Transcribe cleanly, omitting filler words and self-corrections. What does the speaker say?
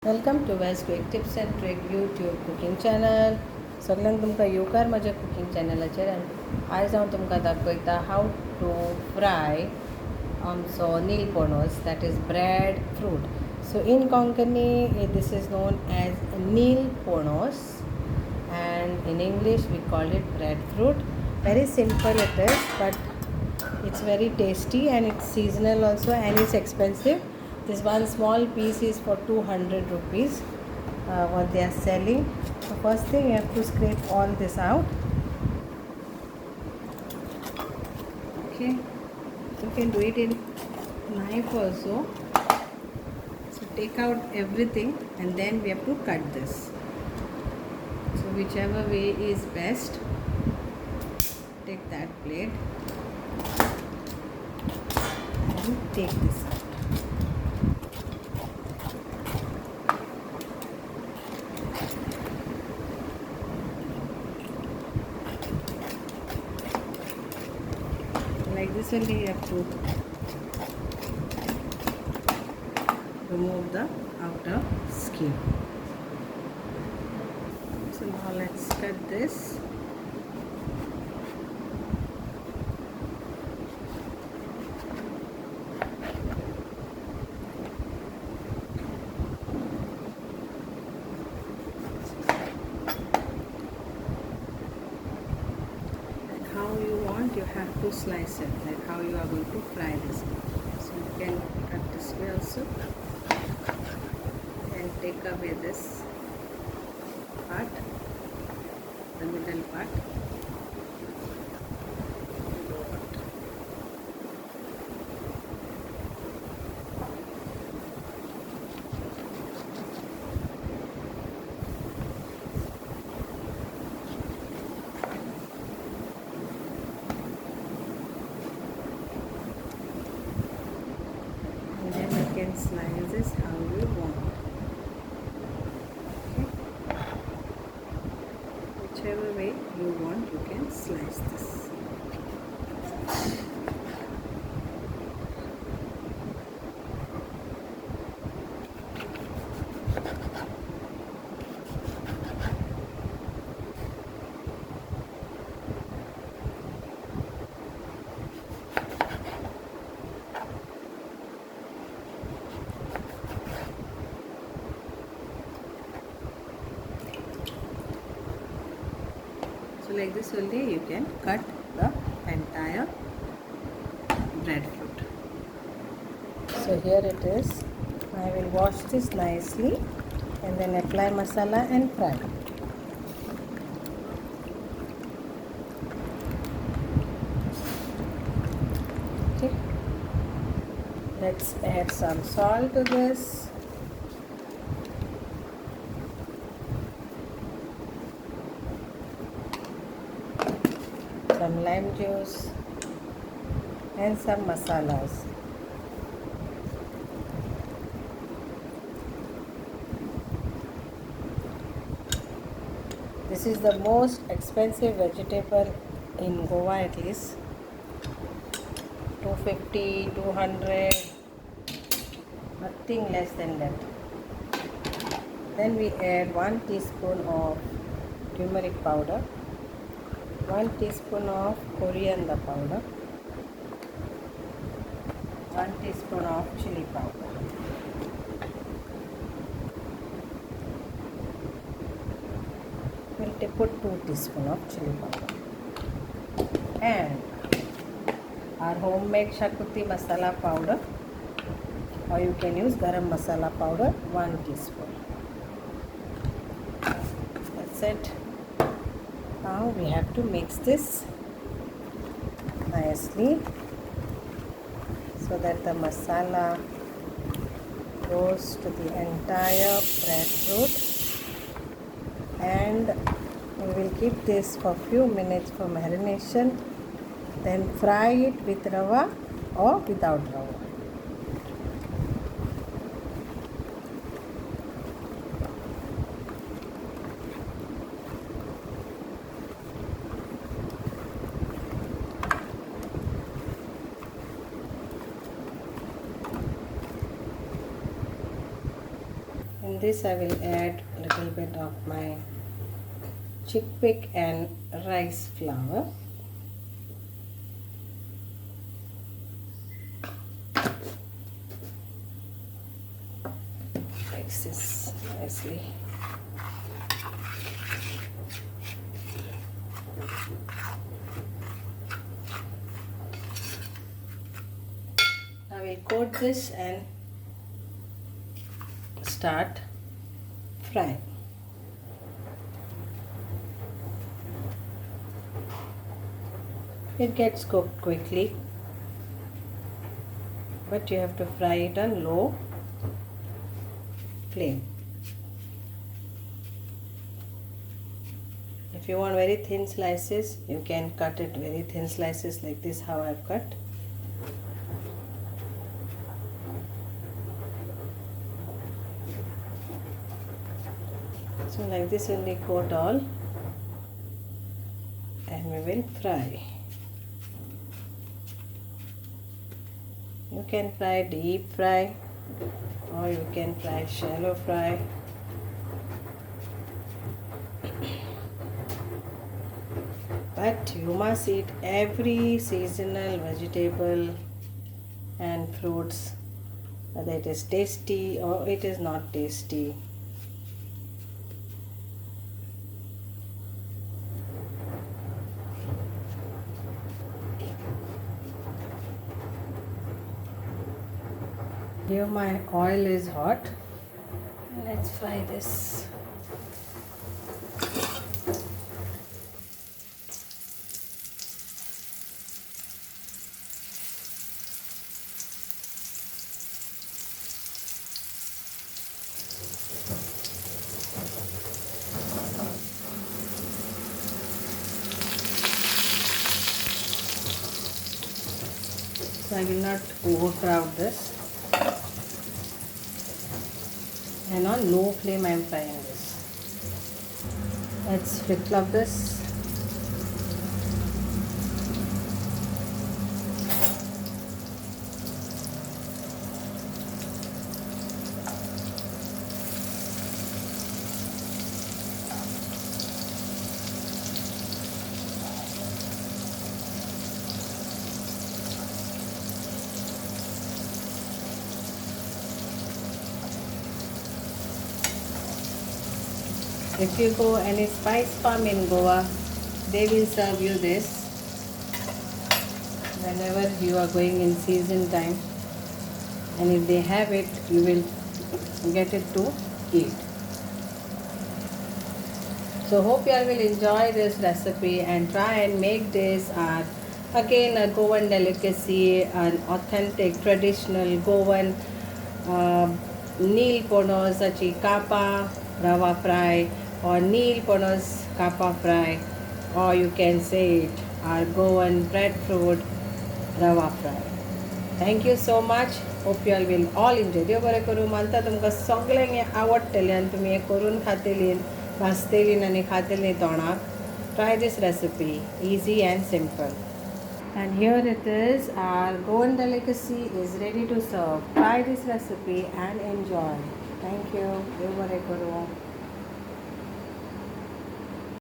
Welcome to valsquicktips&tricks YouTube cooking channel. सगळ्यांक तुमकां येवकार माझ्या कुकिंग चॅनलाचेर आनी आयज हांव तुमकां दाखयता हाव टू फ्राय आमचो नीलपोणोस that is breadfruit. So in Konkani this is known as Nirponos and in English we call it breadfruit. Very simple it is, but it's very tasty and it's seasonal also and it's expensive. This one small piece is for 200 rupees what they are selling. So first thing you have to scrape all this out. Okay, you can do it in knife also. So take out everything and then we have to cut this. So whichever way is best, take that plate and take this out. Like this only you have to remove the outer skin. So now let's cut this. How you want, you have to slice it, like how you are going to fry this. So you can cut this way also and take away this part, the middle part. Then you can slice this how you want. Okay. Whichever way you want, you can slice this. So like this only you can cut the entire breadfruit. So here it is. I will wash this nicely and then apply masala and fry. Okay. Let's add some salt to this. Some lime juice and some masalas. This is the most expensive vegetable in Goa, at least 250, 200, nothing less than that. Then we add 1 teaspoon of turmeric powder, 1 teaspoon of coriander powder, 1 teaspoon of chili powder. We'll put 2 teaspoons of chili powder. And our homemade shakuti masala powder, or you can use garam masala powder, 1 teaspoon. That's it. Now we have to mix this nicely so that the masala goes to the entire breadfruit, and we will keep this for few minutes for marination, then fry it with rava or without rava. In in this I will add a little bit of my chickpea and rice flour. Mix this nicely. I will coat this and start frying. It gets cooked quickly, but you have to fry it on low flame. If you want very thin slices, you can cut it very thin slices like this, how I've cut. So like this only coat all, and we will fry. You can fry deep fry or you can fry shallow fry. But you must eat every seasonal vegetable and fruits, whether it is tasty or it is not tasty. Here my oil is hot. Let's fry this. So I will not overcrowd this. And on low flame I am frying this. Let's flip flop this. If you go any spice farm in Goa, they will serve you this whenever you are going in season time, and if they have it, you will get it to eat. So hope you all will enjoy this recipe and try and make this. Again, a Goan delicacy, an authentic traditional Goan Nirponos kapa Rava fry, or Nirponos kapa fry, or you can say it our Goan breadfruit Rava fry. Thank you so much. Hope you all will all enjoy. देव बरें करूं. मानता तुमकां सगळ्यांक हें आवडटलें आनी तुमी हें करून खातेलीं, भाजतेलीं आनी खातेलीं तोंडाक. Try this recipe, easy and simple. And here it is, our Goan delicacy is ready to serve. Try this recipe and enjoy. Thank you. देव बरें करूं.